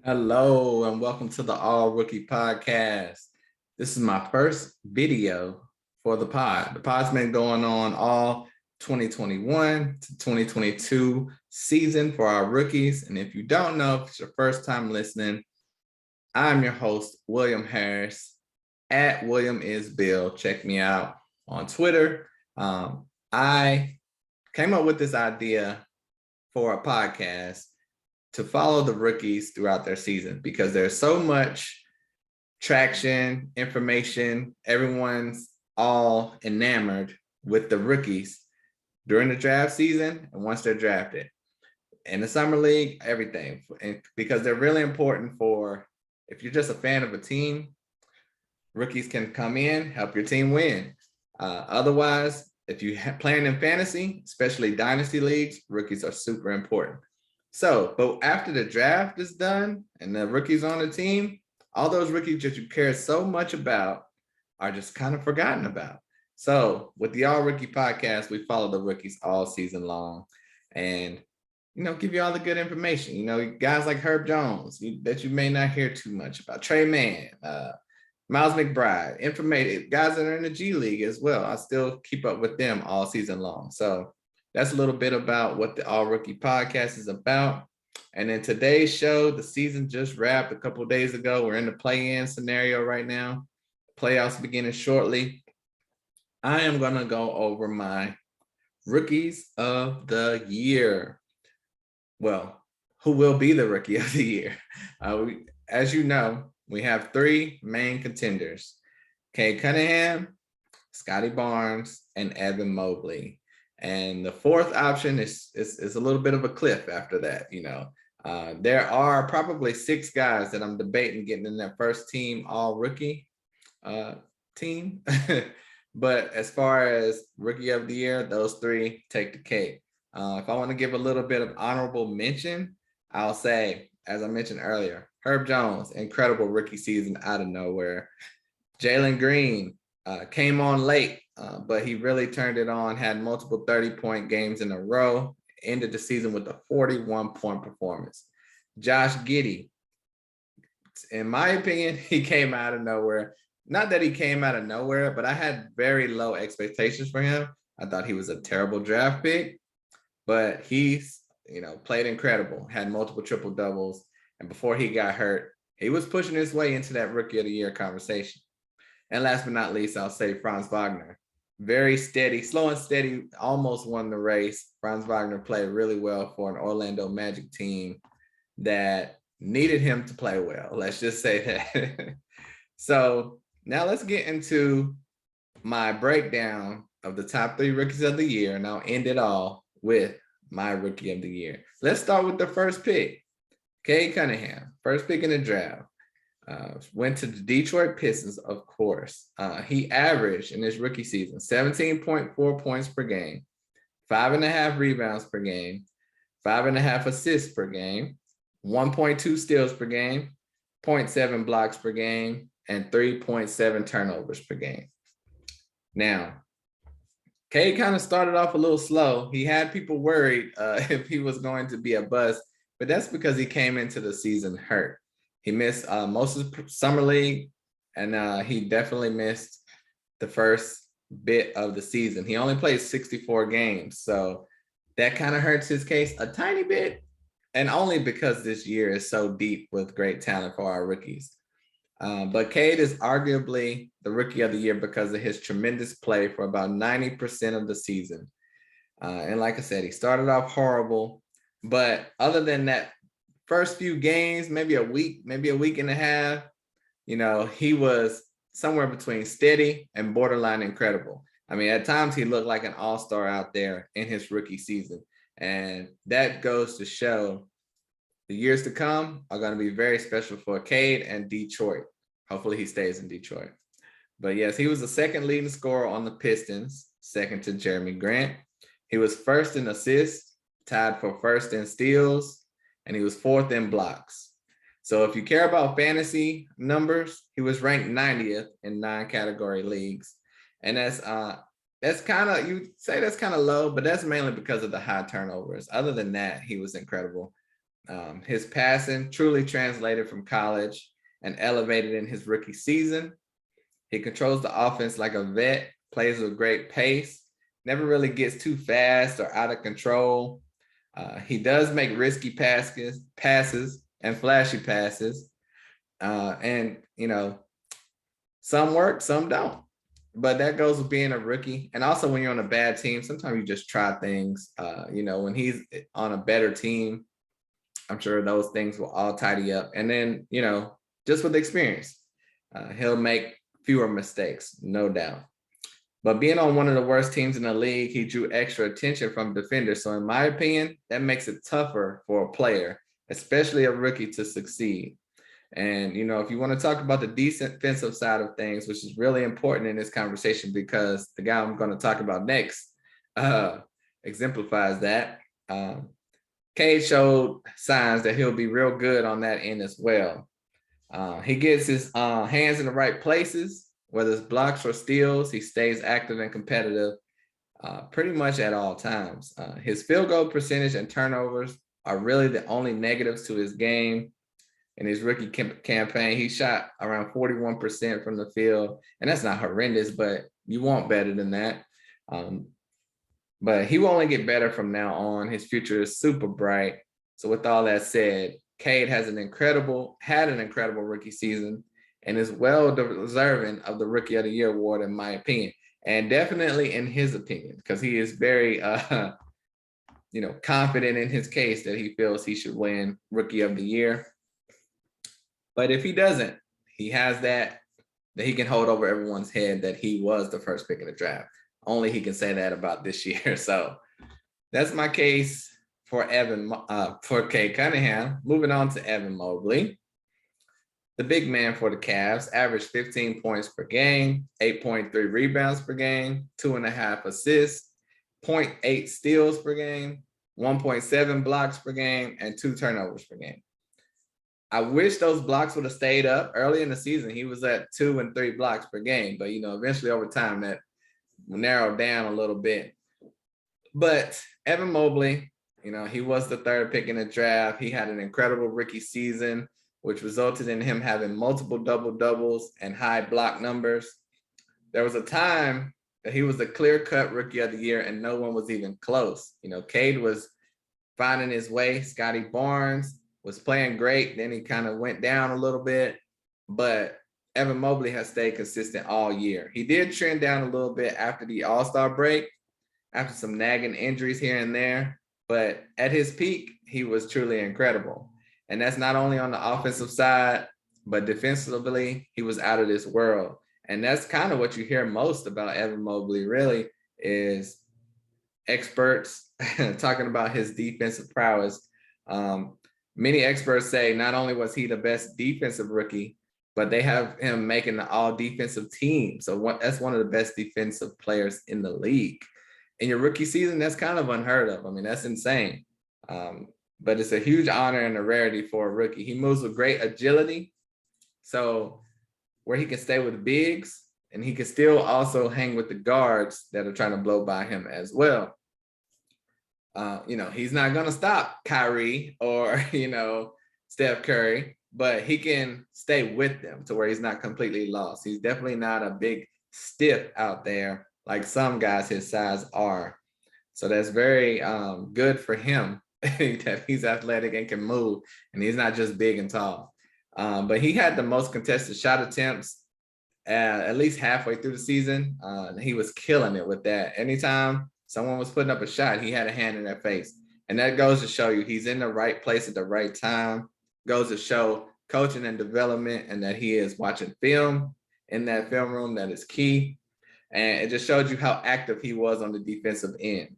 Hello and welcome to the All Rookie Podcast. This is my first video for the pod. The pod's been going on all 2021 to 2022 season for our rookies. And if you don't know, if it's your first time listening, I'm your host, William Harris, at William is Bill. Check me out on Twitter. I came up with this idea for a podcast to follow the rookies throughout their season because there's so much traction, information. Everyone's all enamored with the rookies during the draft season and once they're drafted. In the summer league, everything. And because they're really important for, if you're just a fan of a team, rookies can come in, help your team win. Otherwise, if you're playing in fantasy, especially dynasty leagues, rookies are super important. So, but after the draft is done and the rookies on the team, all those rookies that you care so much about are just kind of forgotten about. So with the All Rookie Podcast, we follow the rookies all season long and, give you all the good information. Guys like Herb Jones that you may not hear too much about, Trey Mann, Miles McBride, informative guys that are in the G League as well. I still keep up with them all season long. So that's a little bit about what the All Rookie Podcast is about. And in today's show, the season just wrapped a couple of days ago. We're in the play-in scenario right now. Playoffs beginning shortly. I am going to go over my rookies of the year. Well, who will be the rookie of the year? As you know, we have three main contenders: Cade Cunningham, Scottie Barnes, and Evan Mobley. And the fourth option is a little bit of a cliff after that. There are probably six guys that I'm debating getting in that first team all rookie team. But as far as rookie of the year, those three take the cake. If I want to give a little bit of honorable mention, I'll say, as I mentioned earlier, Herb Jones, incredible rookie season out of nowhere. Jalen Green came on late, but he really turned it on, had multiple 30-point games in a row, ended the season with a 41-point performance. Josh Giddey, in my opinion, he came out of nowhere. Not that he came out of nowhere, but I had very low expectations for him. I thought he was a terrible draft pick, but he's, played incredible, had multiple triple doubles. And before he got hurt, he was pushing his way into that rookie of the year conversation. And last but not least, I'll say Franz Wagner. Very steady, slow and steady, almost won the race. Franz Wagner played really well for an Orlando Magic team that needed him to play well. Let's just say that. So now let's get into my breakdown of the top three rookies of the year, and I'll end it all with my rookie of the year. Let's start with the first pick. Cade Cunningham, first pick in the draft. Went to the Detroit Pistons, of course. He averaged in his rookie season 17.4 points per game, 5.5 rebounds per game, 5.5 assists per game, 1.2 steals per game, 0.7 blocks per game, and 3.7 turnovers per game. Now, Cade kind of started off a little slow. He had people worried if he was going to be a bust, but that's because he came into the season hurt. He missed most of the summer league, and he definitely missed the first bit of the season. He only played 64 games, so that kind of hurts his case a tiny bit, and only because this year is so deep with great talent for our rookies. But Cade is arguably the rookie of the year because of his tremendous play for about 90% of the season. And like I said, he started off horrible, but other than that, first few games, maybe a week and a half, he was somewhere between steady and borderline incredible. I mean, at times he looked like an all-star out there in his rookie season. And that goes to show the years to come are going to be very special for Cade and Detroit. Hopefully he stays in Detroit. But yes, he was the second leading scorer on the Pistons, second to Jeremy Grant. He was first in assists, tied for first in steals, and he was fourth in blocks. So if you care about fantasy numbers, he was ranked 90th in 9 category leagues. And that's kind of, you say that's kind of low, but that's mainly because of the high turnovers. Other than that, he was incredible. His passing truly translated from college and elevated in his rookie season. He controls the offense like a vet, plays with great pace, never really gets too fast or out of control. He does make risky passes and flashy passes. And, some work, some don't. But that goes with being a rookie. And also when you're on a bad team, sometimes you just try things. When he's on a better team, I'm sure those things will all tidy up. And then, just with experience, he'll make fewer mistakes, no doubt. But being on one of the worst teams in the league, he drew extra attention from defenders. So in my opinion, that makes it tougher for a player, especially a rookie, to succeed. And, if you want to talk about the defensive side of things, which is really important in this conversation because the guy I'm going to talk about next exemplifies that. Cade showed signs that he'll be real good on that end as well. He gets his hands in the right places, whether it's blocks or steals. He stays active and competitive pretty much at all times. His field goal percentage and turnovers are really the only negatives to his game. In his rookie campaign, he shot around 41% from the field, and that's not horrendous, but you want better than that. But he will only get better from now on. His future is super bright. So with all that said, Cade had an incredible rookie season and is well deserving of the Rookie of the Year award, in my opinion, and definitely in his opinion, because he is very, confident in his case that he feels he should win Rookie of the Year. But if he doesn't, he has that he can hold over everyone's head that he was the first pick in the draft. Only he can say that about this year. So that's my case for Cade Cunningham. Moving on to Evan Mobley. The big man for the Cavs averaged 15 points per game, 8.3 rebounds per game, 2.5 assists, 0.8 steals per game, 1.7 blocks per game, and 2 turnovers per game. I wish those blocks would have stayed up. Early in the season, he was at 2 and 3 blocks per game. But, eventually over time that narrowed down a little bit. But Evan Mobley, he was the 3rd pick in the draft. He had an incredible rookie season, which resulted in him having multiple double-doubles and high block numbers. There was a time that he was the clear-cut Rookie of the Year, and no one was even close. Cade was finding his way. Scottie Barnes was playing great. Then he kind of went down a little bit, but Evan Mobley has stayed consistent all year. He did trend down a little bit after the All-Star break, after some nagging injuries here and there, but at his peak, he was truly incredible. And that's not only on the offensive side, but defensively, he was out of this world. And that's kind of what you hear most about Evan Mobley, really, is experts talking about his defensive prowess. Many experts say not only was he the best defensive rookie, but they have him making the all-defensive team. So that's one of the best defensive players in the league. In your rookie season, that's kind of unheard of. I mean, that's insane. But it's a huge honor and a rarity for a rookie. He moves with great agility. So where he can stay with bigs, and he can still also hang with the guards that are trying to blow by him as well. He's not going to stop Kyrie or, Steph Curry, but he can stay with them to where he's not completely lost. He's definitely not a big stiff out there like some guys his size are. So that's very good for him that he's athletic and can move, and he's not just big and tall. But he had the most contested shot attempts at least halfway through the season. He was killing it with that. Anytime someone was putting up a shot, he had a hand in their face. And that goes to show you he's in the right place at the right time. Goes to show coaching and development, and that he is watching film in that film room. That is key. And it just showed you how active he was on the defensive end.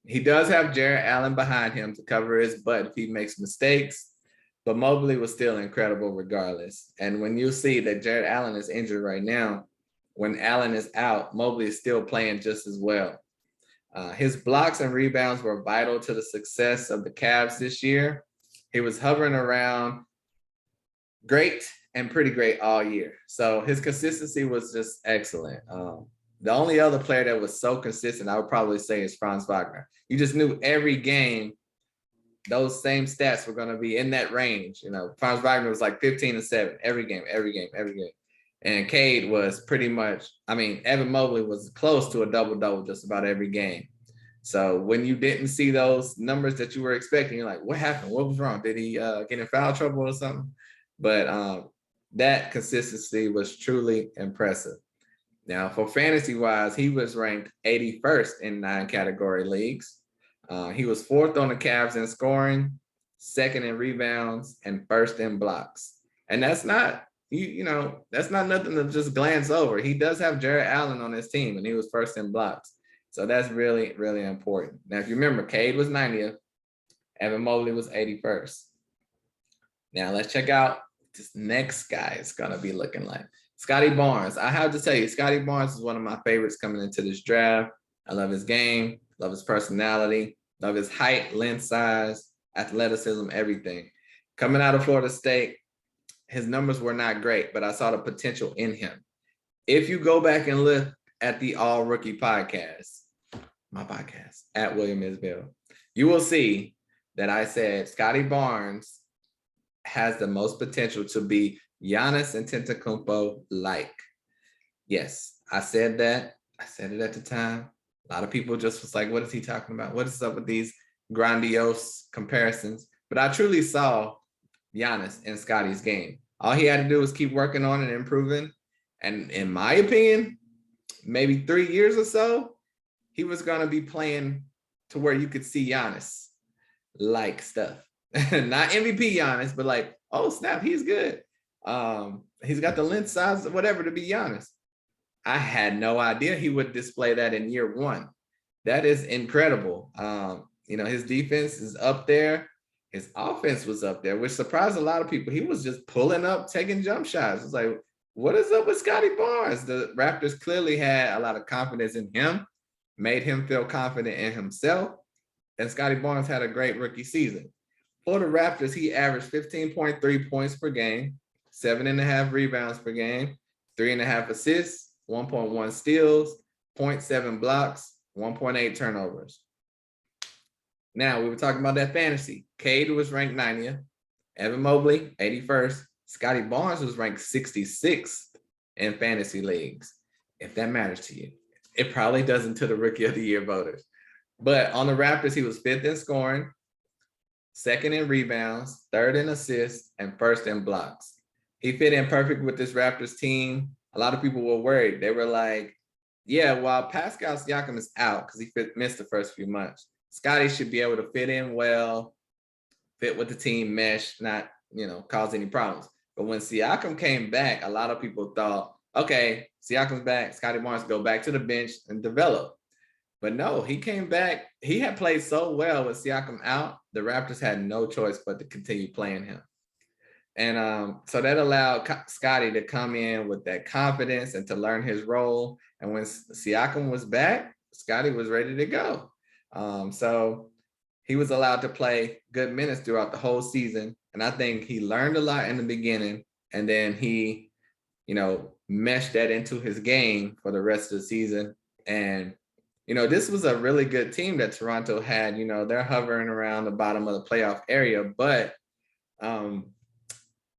He does have Jarrett Allen behind him to cover his butt if he makes mistakes, but Mobley was still incredible regardless. And when you see that Jarrett Allen is injured right now, when Allen is out, Mobley is still playing just as well. His blocks and rebounds were vital to the success of the Cavs this year. He was hovering around great and pretty great all year. So his consistency was just excellent. The only other player that was so consistent, I would probably say, is Franz Wagner. You just knew every game those same stats were going to be in that range. You know, Franz Wagner was like 15-7 every game. And Cade was pretty much, I mean, Evan Mobley was close to a double-double just about every game. So when you didn't see those numbers that you were expecting, you're like, what happened? What was wrong? Did he get in foul trouble or something? But that consistency was truly impressive. Now, for fantasy-wise, he was ranked 81st in 9 category leagues. He was 4th on the Cavs in scoring, 2nd in rebounds, and 1st in blocks. And that's not, that's not nothing to just glance over. He does have Jarrett Allen on his team, and he was 1st in blocks. So that's really, really important. Now, if you remember, Cade was 90th. Evan Mobley was 81st. Now, let's check out this next guy is going to be looking like. Scottie Barnes. I have to tell you, Scottie Barnes is one of my favorites coming into this draft. I love his game, love his personality, love his height, length, size, athleticism, everything. Coming out of Florida State, his numbers were not great, but I saw the potential in him. If you go back and look at the All Rookie podcast, my podcast, at William Isbell, you will see that I said Scottie Barnes has the most potential to be Giannis Antetokounmpo-like. Yes, I said that. I said it at the time. A lot of people just was like, what is he talking about? What is up with these grandiose comparisons? But I truly saw Giannis in Scottie's game. All he had to do was keep working on it and improving. And in my opinion, maybe 3 years or so, he was going to be playing to where you could see Giannis like stuff. Not MVP Giannis, but like, oh, snap, he's good. He's got the length, size, whatever to be Giannis. I had no idea he would display that in year 1. That is incredible. His defense is up there. His offense was up there, which surprised a lot of people. He was just pulling up, taking jump shots. It's like, what is up with Scottie Barnes? The Raptors clearly had a lot of confidence in him, made him feel confident in himself. And Scottie Barnes had a great rookie season. For the Raptors, he averaged 15.3 points per game, 7.5 rebounds per game, 3.5 assists, 1.1 steals, 0.7 blocks, 1.8 turnovers. Now, we were talking about that fantasy. Cade was ranked 90th, Evan Mobley, 81st. Scottie Barnes was ranked 66th in fantasy leagues. If that matters to you, it probably doesn't to the Rookie of the Year voters. But on the Raptors, he was 5th in scoring, 2nd in rebounds, 3rd in assists, and 1st in blocks. He fit in perfect with this Raptors team. A lot of people were worried. They were like, yeah, while Pascal Siakam is out because he missed the first few months, Scottie should be able to fit in well, fit with the team, mesh, not, cause any problems. But when Siakam came back, a lot of people thought, okay, Siakam's back, Scottie Barnes go back to the bench and develop. But no, he came back. He had played so well with Siakam out, the Raptors had no choice but to continue playing him. And so that allowed Scottie to come in with that confidence and to learn his role. And when Siakam was back, Scottie was ready to go. So he was allowed to play good minutes throughout the whole season. And I think he learned a lot in the beginning. And then he, meshed that into his game for the rest of the season. And, this was a really good team that Toronto had. They're hovering around the bottom of the playoff area. But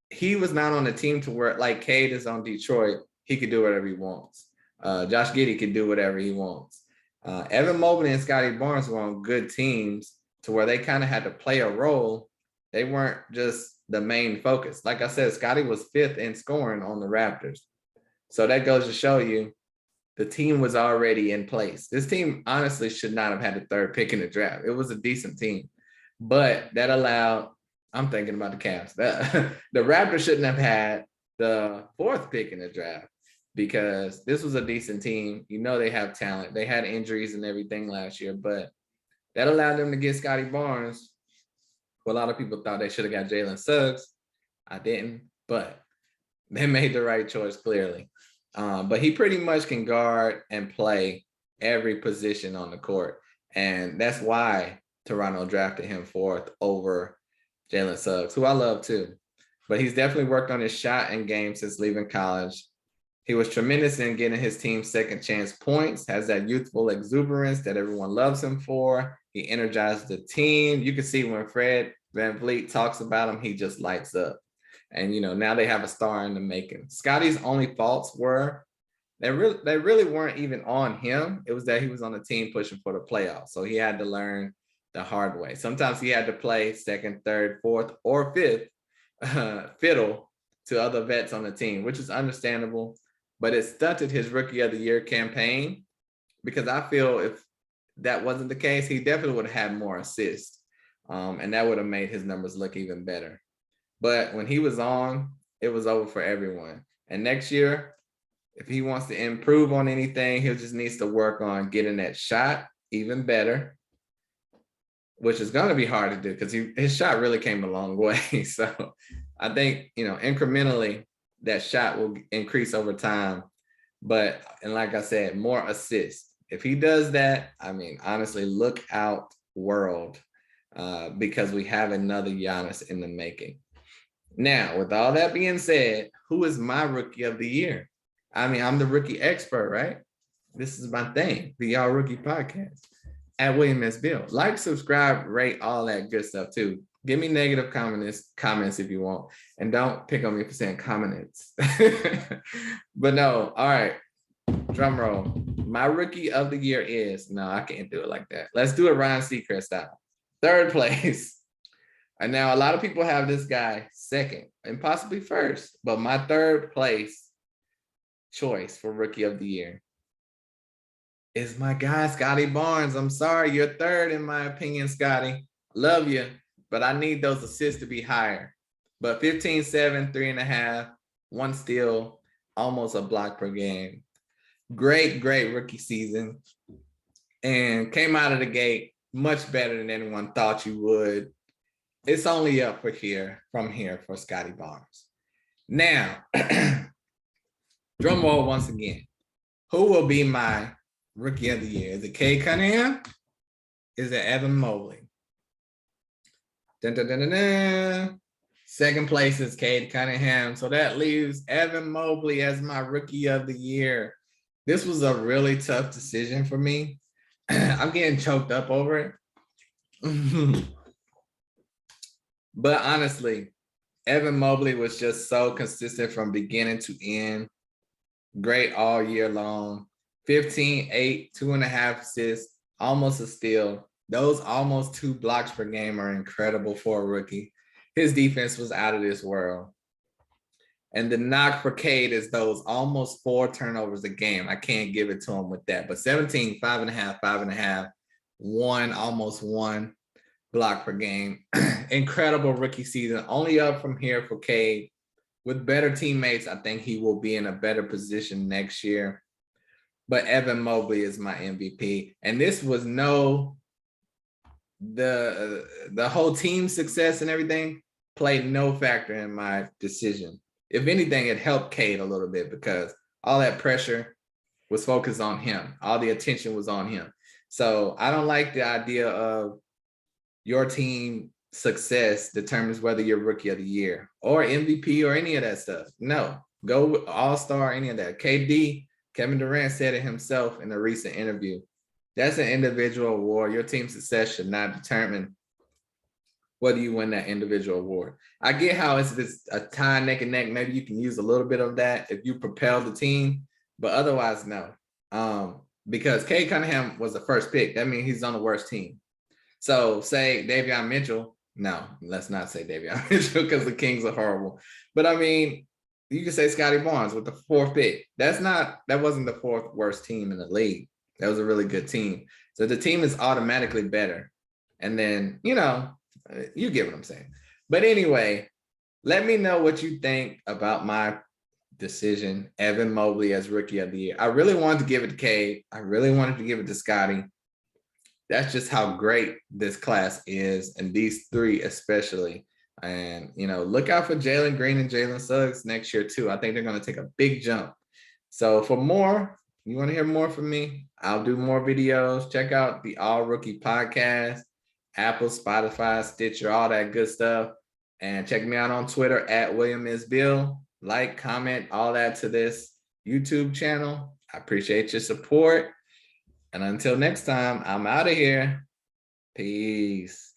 he was not on the team to where, like Cade is on Detroit, he could do whatever he wants. Josh Giddey could do whatever he wants. Evan Mobley and Scottie Barnes were on good teams to where they kind of had to play a role. They weren't just the main focus. Like I said, Scottie was 5th in scoring on the Raptors. So that goes to show you the team was already in place. This team honestly should not have had the 3rd pick in the draft. It was a decent team, but that allowed, I'm thinking about the Cavs. The Raptors shouldn't have had the 4th pick in the draft because this was a decent team. They have talent. They had injuries and everything last year, but that allowed them to get Scottie Barnes, who a lot of people thought they should have got Jalen Suggs. I didn't, but they made the right choice clearly. But he pretty much can guard and play every position on the court. And that's why Toronto drafted him 4th over Jalen Suggs, who I love too. But he's definitely worked on his shot and game since leaving college. He was tremendous in getting his team second chance points, has that youthful exuberance that everyone loves him for. He energized the team. You can see when Fred VanVleet talks about him, he just lights up. And, now they have a star in the making. Scottie's only faults were they really weren't even on him. It was that he was on the team pushing for the playoffs. So he had to learn the hard way. Sometimes he had to play second, third, fourth, or fifth fiddle to other vets on the team, which is understandable. But it stunted his Rookie of the Year campaign, because I feel if that wasn't the case, he definitely would have had more assists. And that would have made his numbers look even better. But when he was on, it was over for everyone. And next year, if he wants to improve on anything, he just needs to work on getting that shot even better, which is going to be hard to do because his shot really came a long way. So I think, incrementally, that shot will increase over time. And like I said, more assists. If he does that, honestly, look out, world, because we have another Giannis in the making. Now, with all that being said, who is my Rookie of the Year? I'm the rookie expert, right? This is my thing, the Y'all Rookie Podcast at William S. Bill. Like, subscribe, rate, all that good stuff too. Give me negative comments if you want. And don't pick on me for saying comments. But no, all right. Drum roll. My Rookie of the Year is, no, I can't do it like that. Let's do it Ryan Seacrest style. Third place. And now a lot of people have this guy second and possibly first, but my third place choice for Rookie of the Year is my guy, Scottie Barnes. I'm sorry, you're third in my opinion, Scottie. Love you, but I need those assists to be higher. But 15, 7, 3.5, 1 steal, almost a block per game. Great rookie season. And came out of the gate much better than anyone thought you would. It's only up from here for Scottie Barnes. Now, drum roll once again. Who will be my Rookie of the Year? Is it Cade Cunningham? Is it Evan Mobley? Dun, dun, dun, dun, dun. Second place is Cade Cunningham. So that leaves Evan Mobley as my Rookie of the Year. This was a really tough decision for me. I'm getting choked up over it. But honestly, Evan Mobley was just so consistent from beginning to end. Great all year long. 15, 8, 2.5 assists, almost a steal. Those almost 2 blocks per game are incredible for a rookie. His defense was out of this world. And the knock for Cade is those almost 4 turnovers a game. I can't give it to him with that. But 17, 5.5, 5.5, 1, almost 1 block per game. Incredible rookie season. Only up from here for Cade. With better teammates, I think he will be in a better position next year. But Evan Mobley is my MVP. And this was the whole team success and everything played no factor in my decision. If anything, it helped Cade a little bit because all that pressure was focused on him. All the attention was on him. So I don't like the idea of your team success determines whether you're Rookie of the Year or MVP or any of that stuff. No, go all-star, any of that. Kevin Durant said it himself in a recent interview. That's an individual award. Your team success should not determine whether you win that individual award. I get how it's a tie neck and neck. Maybe you can use a little bit of that if you propel the team, but otherwise, no. Because Cade Cunningham was the first pick. That means he's on the worst team. So say Davion Mitchell. No, let's not say Davion Mitchell because the Kings are horrible. But I mean, you can say Scottie Barnes with the 4th pick. That wasn't the 4th worst team in the league. That was a really good team. So the team is automatically better. And then, you get what I'm saying. But anyway, let me know what you think about my decision, Evan Mobley as Rookie of the Year. I really wanted to give it to Cade. I really wanted to give it to Scottie. That's just how great this class is, and these 3 especially. And, look out for Jalen Green and Jalen Suggs next year too. I think they're going to take a big jump. So for more, you want to hear more from me? I'll do more videos. Check out the All Rookie Podcast, Apple, Spotify, Stitcher, all that good stuff. And check me out on Twitter at William S. Bill. Like, comment, all that to this YouTube channel. I appreciate your support. And until next time, I'm out of here. Peace.